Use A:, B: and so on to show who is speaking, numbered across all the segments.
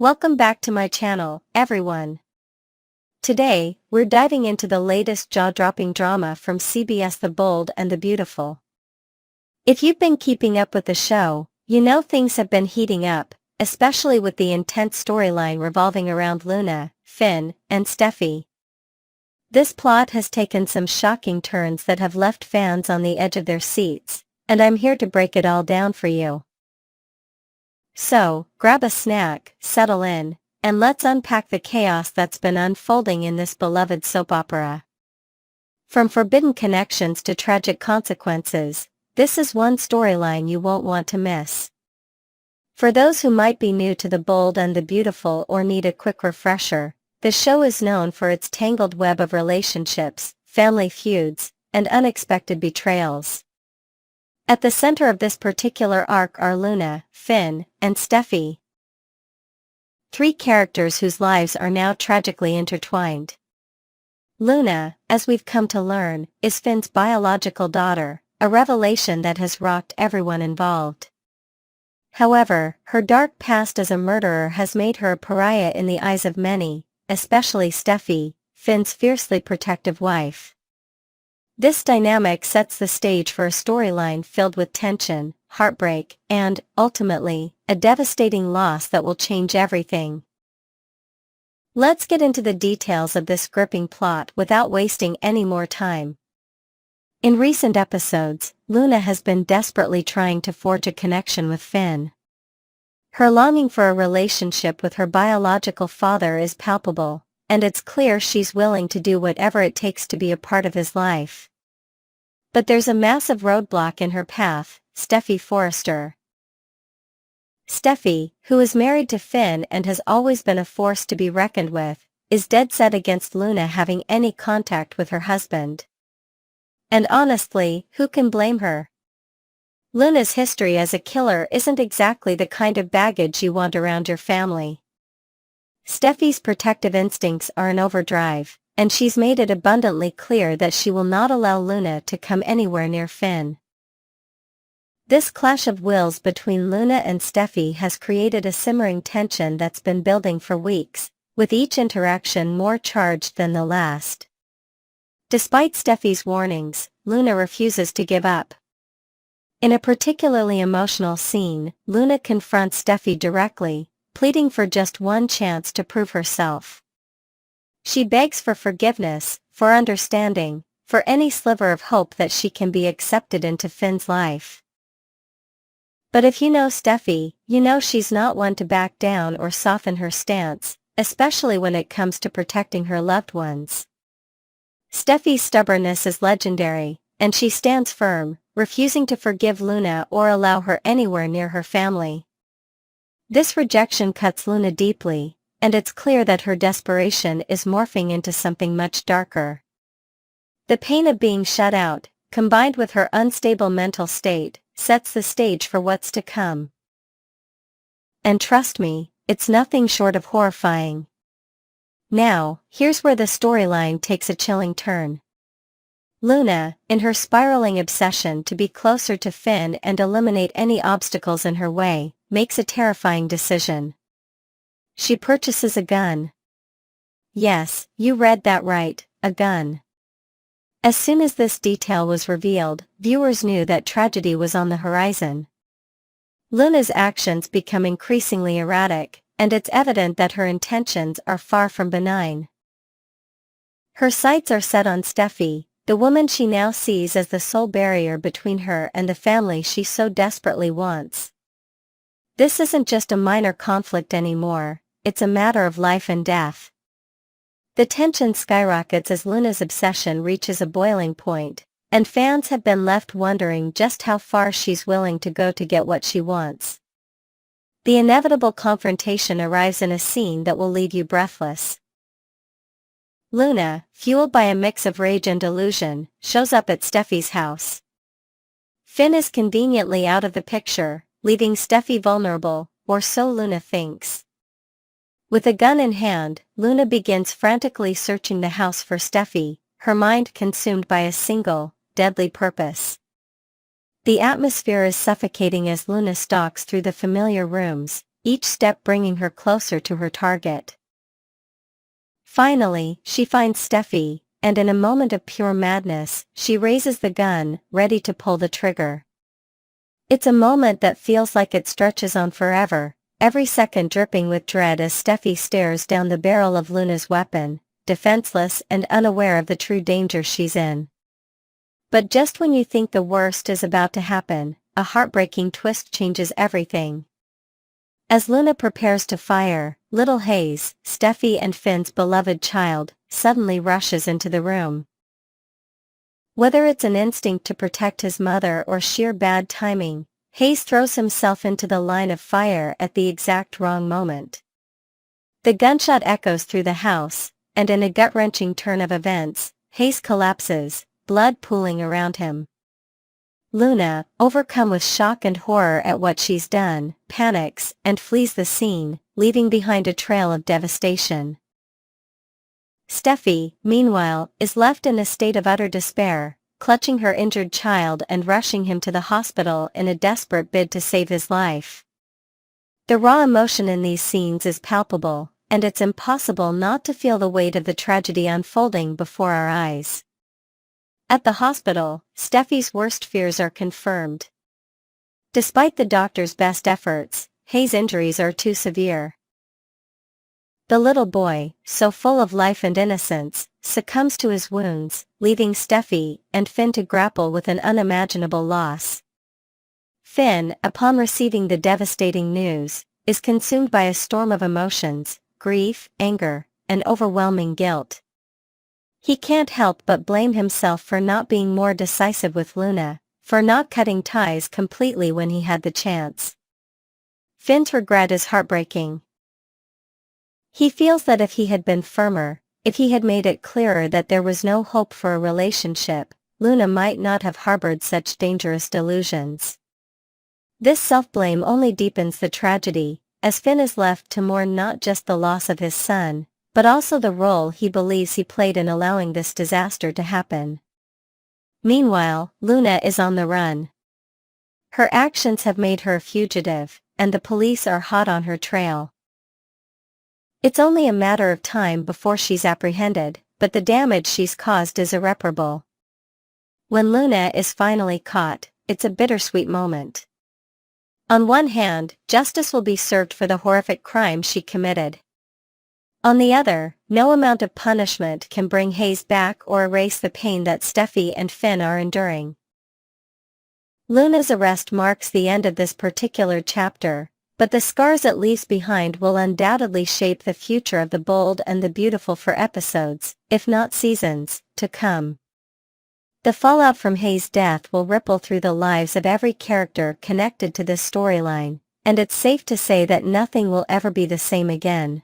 A: Welcome back to my channel, everyone. Today, we're diving into the latest jaw-dropping drama from CBS, The Bold and the Beautiful. If you've been keeping up with the show, you know things have been heating up, especially with the intense storyline revolving around Luna, Finn, and Steffy. This plot has taken some shocking turns that have left fans on the edge of their seats, and I'm here to break it all down for you. So, grab a snack, settle in, and let's unpack the chaos that's been unfolding in this beloved soap opera. From forbidden connections to tragic consequences, this is one storyline you won't want to miss. For those who might be new to The Bold and the Beautiful or need a quick refresher, the show is known for its tangled web of relationships, family feuds, and unexpected betrayals. At the center of this particular arc are Luna, Finn, and Steffy. Three characters whose lives are now tragically intertwined. Luna, as we've come to learn, is Finn's biological daughter, a revelation that has rocked everyone involved. However, her dark past as a murderer has made her a pariah in the eyes of many, especially Steffy, Finn's fiercely protective wife. This dynamic sets the stage for a storyline filled with tension, heartbreak, and, ultimately, a devastating loss that will change everything. Let's get into the details of this gripping plot without wasting any more time. In recent episodes, Luna has been desperately trying to forge a connection with Finn. Her longing for a relationship with her biological father is palpable, and it's clear she's willing to do whatever it takes to be a part of his life. But there's a massive roadblock in her path, Steffy Forrester. Steffy, who is married to Finn and has always been a force to be reckoned with, is dead set against Luna having any contact with her husband. And honestly, who can blame her? Luna's history as a killer isn't exactly the kind of baggage you want around your family. Steffy's protective instincts are in overdrive, and she's made it abundantly clear that she will not allow Luna to come anywhere near Finn. This clash of wills between Luna and Steffy has created a simmering tension that's been building for weeks, with each interaction more charged than the last. Despite Steffy's warnings, Luna refuses to give up. In a particularly emotional scene, Luna confronts Steffy directly, pleading for just one chance to prove herself. She begs for forgiveness, for understanding, for any sliver of hope that she can be accepted into Finn's life. But if you know Steffy, you know she's not one to back down or soften her stance, especially when it comes to protecting her loved ones. Steffy's stubbornness is legendary, and she stands firm, refusing to forgive Luna or allow her anywhere near her family. This rejection cuts Luna deeply, and it's clear that her desperation is morphing into something much darker. The pain of being shut out, combined with her unstable mental state, sets the stage for what's to come. And trust me, it's nothing short of horrifying. Now, here's where the storyline takes a chilling turn. Luna, in her spiraling obsession to be closer to Finn and eliminate any obstacles in her way, makes a terrifying decision. She purchases a gun. Yes, you read that right, a gun. As soon as this detail was revealed, viewers knew that tragedy was on the horizon. Luna's actions become increasingly erratic, and it's evident that her intentions are far from benign. Her sights are set on Steffy, the woman she now sees as the sole barrier between her and the family she so desperately wants. This isn't just a minor conflict anymore, it's a matter of life and death. The tension skyrockets as Luna's obsession reaches a boiling point, and fans have been left wondering just how far she's willing to go to get what she wants. The inevitable confrontation arrives in a scene that will leave you breathless. Luna, fueled by a mix of rage and delusion, shows up at Steffy's house. Finn is conveniently out of the picture, leaving Steffy vulnerable, or so Luna thinks. With a gun in hand, Luna begins frantically searching the house for Steffy, her mind consumed by a single, deadly purpose. The atmosphere is suffocating as Luna stalks through the familiar rooms, each step bringing her closer to her target. Finally, she finds Steffy, and in a moment of pure madness, she raises the gun, ready to pull the trigger. It's a moment that feels like it stretches on forever, every second dripping with dread as Steffy stares down the barrel of Luna's weapon, defenseless and unaware of the true danger she's in. But just when you think the worst is about to happen, a heartbreaking twist changes everything. As Luna prepares to fire, little Hayes, Steffy and Finn's beloved child, suddenly rushes into the room. Whether it's an instinct to protect his mother or sheer bad timing, Hayes throws himself into the line of fire at the exact wrong moment. The gunshot echoes through the house, and in a gut-wrenching turn of events, Hayes collapses, blood pooling around him. Luna, overcome with shock and horror at what she's done, panics and flees the scene, leaving behind a trail of devastation. Steffy, meanwhile, is left in a state of utter despair, clutching her injured child and rushing him to the hospital in a desperate bid to save his life. The raw emotion in these scenes is palpable, and it's impossible not to feel the weight of the tragedy unfolding before our eyes. At the hospital, Steffy's worst fears are confirmed. Despite the doctor's best efforts, Hayes' injuries are too severe. The little boy, so full of life and innocence, succumbs to his wounds, leaving Steffy and Finn to grapple with an unimaginable loss. Finn, upon receiving the devastating news, is consumed by a storm of emotions, grief, anger, and overwhelming guilt. He can't help but blame himself for not being more decisive with Luna, for not cutting ties completely when he had the chance. Finn's regret is heartbreaking. He feels that if he had been firmer, if he had made it clearer that there was no hope for a relationship, Luna might not have harbored such dangerous delusions. This self-blame only deepens the tragedy, as Finn is left to mourn not just the loss of his son, but also the role he believes he played in allowing this disaster to happen. Meanwhile, Luna is on the run. Her actions have made her a fugitive, and the police are hot on her trail. It's only a matter of time before she's apprehended, but the damage she's caused is irreparable. When Luna is finally caught, it's a bittersweet moment. On one hand, justice will be served for the horrific crime she committed. On the other, no amount of punishment can bring Hayes back or erase the pain that Steffy and Finn are enduring. Luna's arrest marks the end of this particular chapter, but the scars it leaves behind will undoubtedly shape the future of the Bold and the Beautiful for episodes, if not seasons, to come. The fallout from Hayes' death will ripple through the lives of every character connected to this storyline, and it's safe to say that nothing will ever be the same again.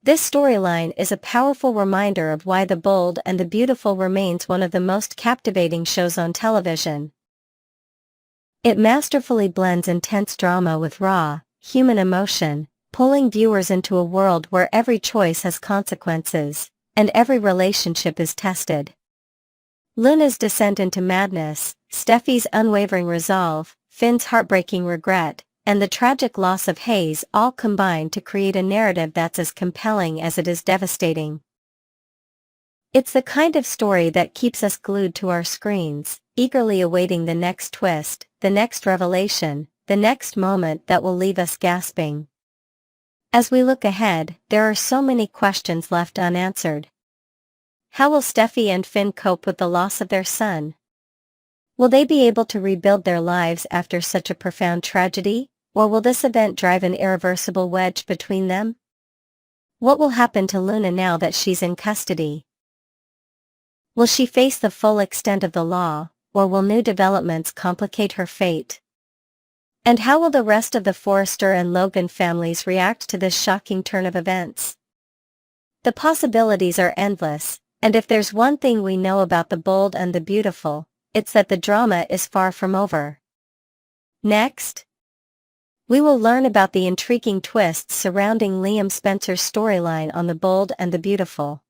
A: This storyline is a powerful reminder of why The Bold and the Beautiful remains one of the most captivating shows on television. It masterfully blends intense drama with raw, human emotion, pulling viewers into a world where every choice has consequences, and every relationship is tested. Luna's descent into madness, Steffy's unwavering resolve, Finn's heartbreaking regret, and the tragic loss of Hayes all combine to create a narrative that's as compelling as it is devastating. It's the kind of story that keeps us glued to our screens, eagerly awaiting the next twist, the next revelation, the next moment that will leave us gasping. As we look ahead, there are so many questions left unanswered. How will Steffy and Finn cope with the loss of their son? Will they be able to rebuild their lives after such a profound tragedy, or will this event drive an irreversible wedge between them? What will happen to Luna now that she's in custody? Will she face the full extent of the law, or will new developments complicate her fate? And how will the rest of the Forrester and Logan families react to this shocking turn of events? The possibilities are endless, and if there's one thing we know about The Bold and the Beautiful, it's that the drama is far from over. Next, we will learn about the intriguing twists surrounding Liam Spencer's storyline on The Bold and the Beautiful.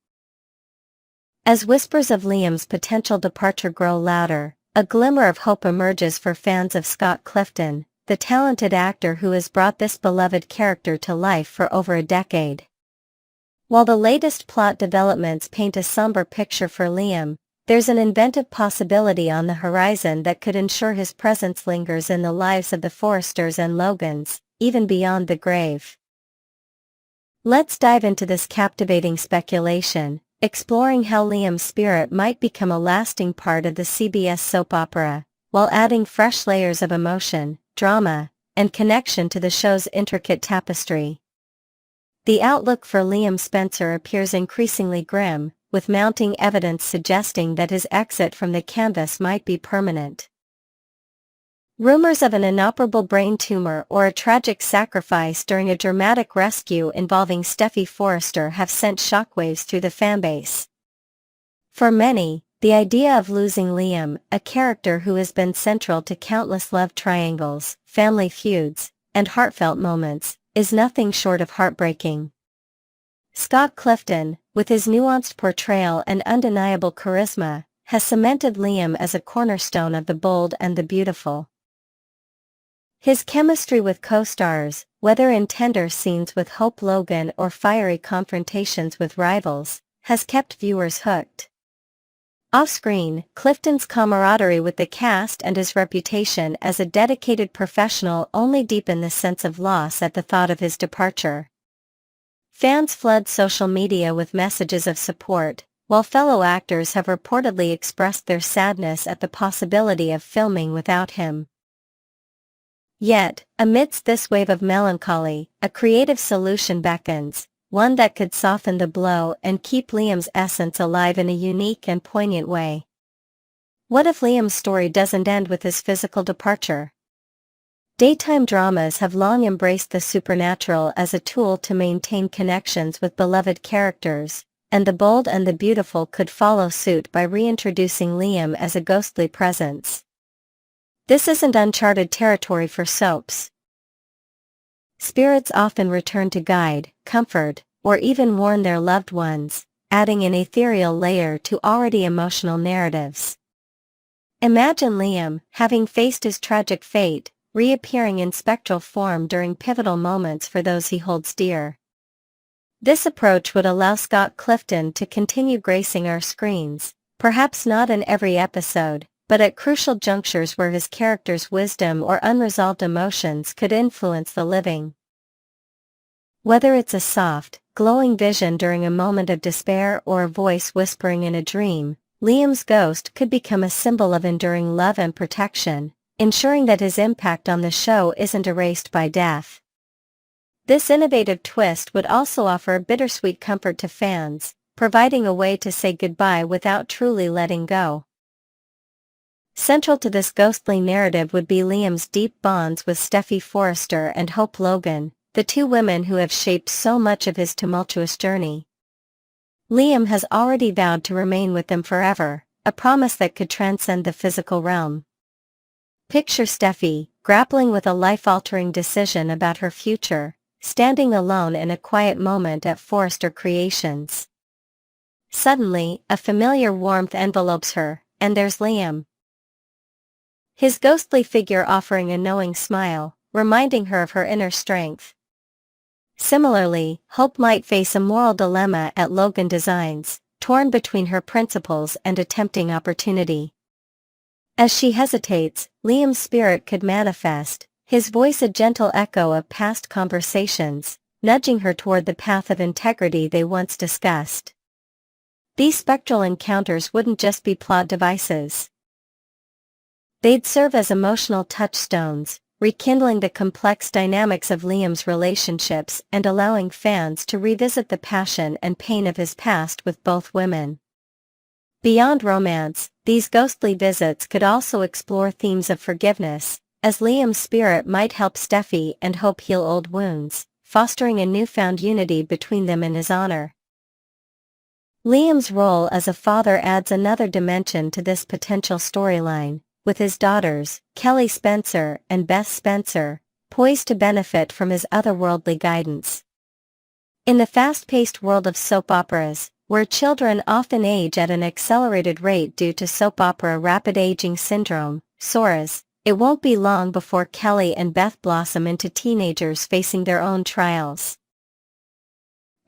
A: As whispers of Liam's potential departure grow louder, a glimmer of hope emerges for fans of Scott Clifton, the talented actor who has brought this beloved character to life for over a decade. While the latest plot developments paint a somber picture for Liam, there's an inventive possibility on the horizon that could ensure his presence lingers in the lives of the Forresters and Logans, even beyond the grave. Let's dive into this captivating speculation, exploring how Liam's spirit might become a lasting part of the CBS soap opera, while adding fresh layers of emotion, drama, and connection to the show's intricate tapestry. The outlook for Liam Spencer appears increasingly grim, with mounting evidence suggesting that his exit from the canvas might be permanent. Rumors of an inoperable brain tumor or a tragic sacrifice during a dramatic rescue involving Steffy Forrester have sent shockwaves through the fanbase. For many, the idea of losing Liam, a character who has been central to countless love triangles, family feuds, and heartfelt moments, is nothing short of heartbreaking. Scott Clifton, with his nuanced portrayal and undeniable charisma, has cemented Liam as a cornerstone of the bold and the beautiful. His chemistry with co-stars, whether in tender scenes with Hope Logan or fiery confrontations with rivals, has kept viewers hooked. Off-screen, Clifton's camaraderie with the cast and his reputation as a dedicated professional only deepen the sense of loss at the thought of his departure. Fans flood social media with messages of support, while fellow actors have reportedly expressed their sadness at the possibility of filming without him. Yet, amidst this wave of melancholy, a creative solution beckons, one that could soften the blow and keep Liam's essence alive in a unique and poignant way. What if Liam's story doesn't end with his physical departure? Daytime dramas have long embraced the supernatural as a tool to maintain connections with beloved characters, and the bold and the beautiful could follow suit by reintroducing Liam as a ghostly presence. This isn't uncharted territory for soaps. Spirits often return to guide, comfort, or even warn their loved ones, adding an ethereal layer to already emotional narratives. Imagine Liam, having faced his tragic fate, reappearing in spectral form during pivotal moments for those he holds dear. This approach would allow Scott Clifton to continue gracing our screens, perhaps not in every episode, but at crucial junctures where his character's wisdom or unresolved emotions could influence the living. Whether it's a soft, glowing vision during a moment of despair or a voice whispering in a dream, Liam's ghost could become a symbol of enduring love and protection, ensuring that his impact on the show isn't erased by death. This innovative twist would also offer bittersweet comfort to fans, providing a way to say goodbye without truly letting go. Central to this ghostly narrative would be Liam's deep bonds with Steffy Forrester and Hope Logan, the two women who have shaped so much of his tumultuous journey. Liam has already vowed to remain with them forever, a promise that could transcend the physical realm. Picture Steffy, grappling with a life-altering decision about her future, standing alone in a quiet moment at Forrester Creations. Suddenly, a familiar warmth envelopes her, and there's Liam. His ghostly figure offering a knowing smile, reminding her of her inner strength. Similarly, Hope might face a moral dilemma at Logan Designs, torn between her principles and a tempting opportunity. As she hesitates, Liam's spirit could manifest, his voice a gentle echo of past conversations, nudging her toward the path of integrity they once discussed. These spectral encounters wouldn't just be plot devices. They'd serve as emotional touchstones, rekindling the complex dynamics of Liam's relationships and allowing fans to revisit the passion and pain of his past with both women. Beyond romance, these ghostly visits could also explore themes of forgiveness, as Liam's spirit might help Steffy and Hope heal old wounds, fostering a newfound unity between them in his honor. Liam's role as a father adds another dimension to this potential storyline, with his daughters, Kelly Spencer and Beth Spencer, poised to benefit from his otherworldly guidance. In the fast-paced world of soap operas, where children often age at an accelerated rate due to soap opera rapid aging syndrome, SORAS, It won't be long before Kelly and Beth blossom into teenagers facing their own trials.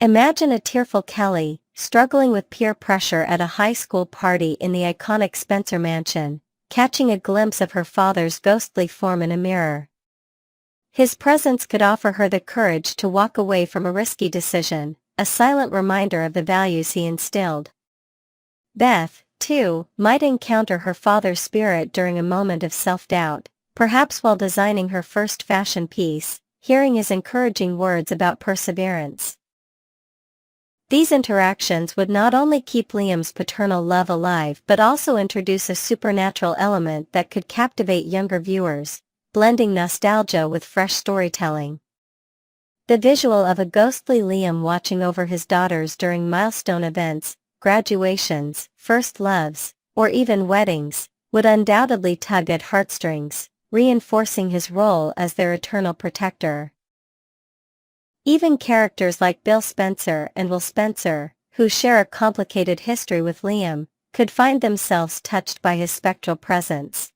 A: Imagine a tearful Kelly, struggling with peer pressure at a high school party in the iconic Spencer mansion, catching a glimpse of her father's ghostly form in a mirror. His presence could offer her the courage to walk away from a risky decision, a silent reminder of the values he instilled. Beth, too, might encounter her father's spirit during a moment of self-doubt, perhaps while designing her first fashion piece, hearing his encouraging words about perseverance. These interactions would not only keep Liam's paternal love alive but also introduce a supernatural element that could captivate younger viewers, blending nostalgia with fresh storytelling. The visual of a ghostly Liam watching over his daughters during milestone events, graduations, first loves, or even weddings, would undoubtedly tug at heartstrings, reinforcing his role as their eternal protector. Even characters like Bill Spencer and Will Spencer, who share a complicated history with Liam, could find themselves touched by his spectral presence.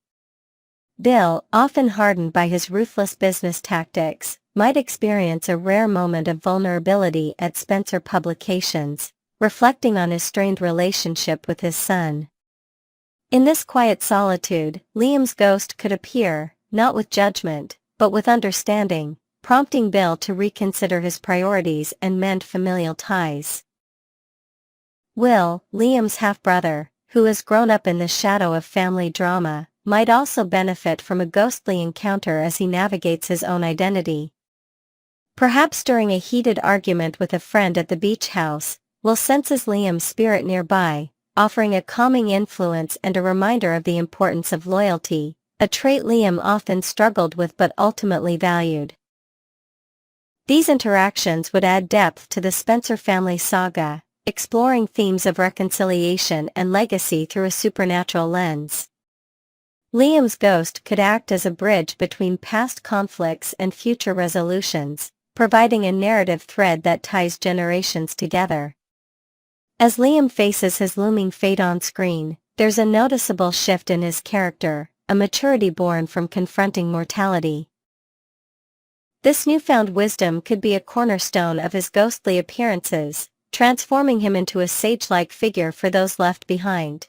A: Bill, often hardened by his ruthless business tactics, might experience a rare moment of vulnerability at Spencer Publications, reflecting on his strained relationship with his son. In this quiet solitude, Liam's ghost could appear, not with judgment, but with understanding, prompting Bill to reconsider his priorities and mend familial ties. Will, Liam's half-brother, who has grown up in the shadow of family drama, might also benefit from a ghostly encounter as he navigates his own identity. Perhaps during a heated argument with a friend at the beach house, Will senses Liam's spirit nearby, offering a calming influence and a reminder of the importance of loyalty, a trait Liam often struggled with but ultimately valued. These interactions would add depth to the Spencer family saga, exploring themes of reconciliation and legacy through a supernatural lens. Liam's ghost could act as a bridge between past conflicts and future resolutions, providing a narrative thread that ties generations together. As Liam faces his looming fate on screen, there's a noticeable shift in his character, a maturity born from confronting mortality. This newfound wisdom could be a cornerstone of his ghostly appearances, transforming him into a sage-like figure for those left behind.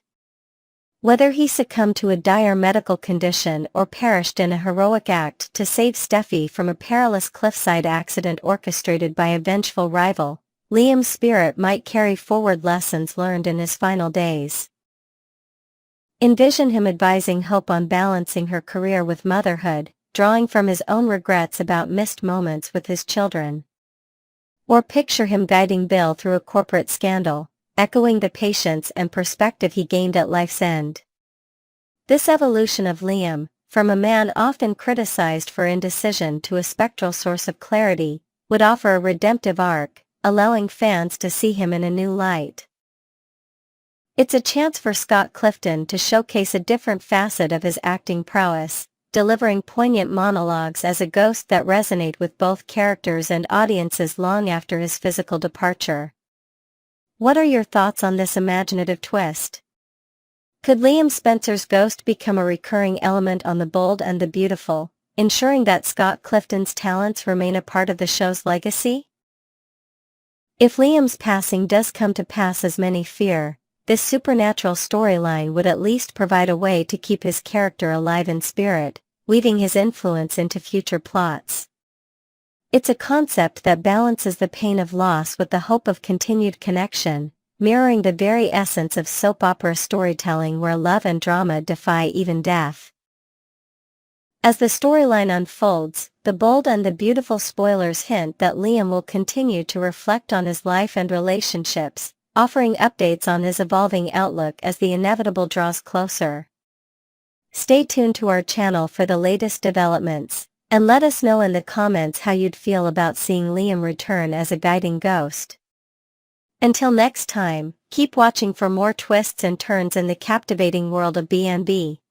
A: Whether he succumbed to a dire medical condition or perished in a heroic act to save Steffy from a perilous cliffside accident orchestrated by a vengeful rival, Liam's spirit might carry forward lessons learned in his final days. Envision him advising Hope on balancing her career with motherhood, drawing from his own regrets about missed moments with his children. Or picture him guiding Bill through a corporate scandal, echoing the patience and perspective he gained at life's end. This evolution of Liam, from a man often criticized for indecision to a spectral source of clarity, would offer a redemptive arc, allowing fans to see him in a new light. It's a chance for Scott Clifton to showcase a different facet of his acting prowess, delivering poignant monologues as a ghost that resonate with both characters and audiences long after his physical departure. What are your thoughts on this imaginative twist? Could Liam Spencer's ghost become a recurring element on The Bold and the Beautiful, ensuring that Scott Clifton's talents remain a part of the show's legacy? If Liam's passing does come to pass as many fear, this supernatural storyline would at least provide a way to keep his character alive in spirit, weaving his influence into future plots. It's a concept that balances the pain of loss with the hope of continued connection, mirroring the very essence of soap opera storytelling where love and drama defy even death. As the storyline unfolds, The Bold and the Beautiful spoilers hint that Liam will continue to reflect on his life and relationships, offering updates on his evolving outlook as the inevitable draws closer. Stay tuned to our channel for the latest developments, and let us know in the comments how you'd feel about seeing Liam return as a guiding ghost. Until next time, keep watching for more twists and turns in the captivating world of B&B.